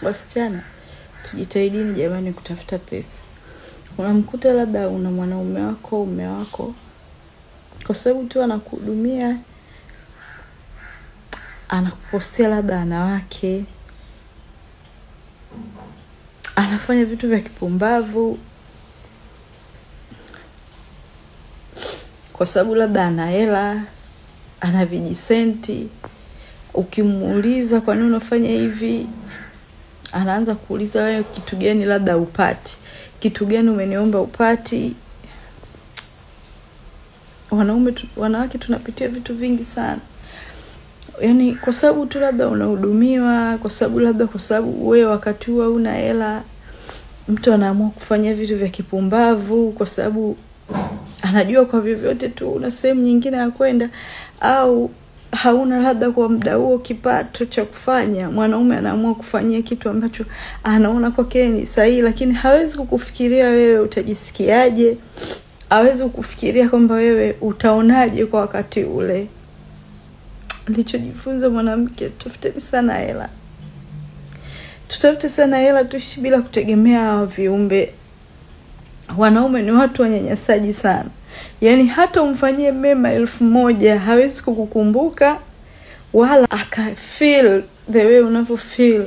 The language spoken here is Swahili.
Wasichana, tujitahidini jamani kutafuta pesa. Unamkuta labda una mwanaume wako, mume wako, kwa sababu tu anakuhudumia, anakuposea labda anawake, anafanya vitu vya kipumbavu kwa sababu labda ana hela, ana vijisenti. Ukimuuliza kwa nini unafanya hivi, anaanza kuuliza wewe kitu gani labda upati, kitu gani umeniomba upati. Wanawake tunapitia vitu vingi sana. Yaani kwa sababu tu labda unahudumiwa, kwa sababu wewe wakati huo una hela, mtu anaamua kufanya vitu vya kipumbavu kwa sababu anajua kwa vyovyote tu una sehemu nyingine ya kwenda, au hauna labda kwa muda huo kipato cha kufanya. Mwanaume anaamua kufanyia kitu ambacho anaona kwake ni sahihi, lakini hawezi kukufikiria wewe utajisikiaje, hawezi kukufikiria kwamba wewe utaonaje kwa wakati ule. Nilichojifunza mwanamke, tutafute sana hela. Tutafute sana hela, tuishi bila kutegemea hao viumbe. Wanaume ni watu wanyanyasaji sana. Yaani hata umfanyie mema 1000 hawezi kukukumbuka wala aka feel the way unavyo feel.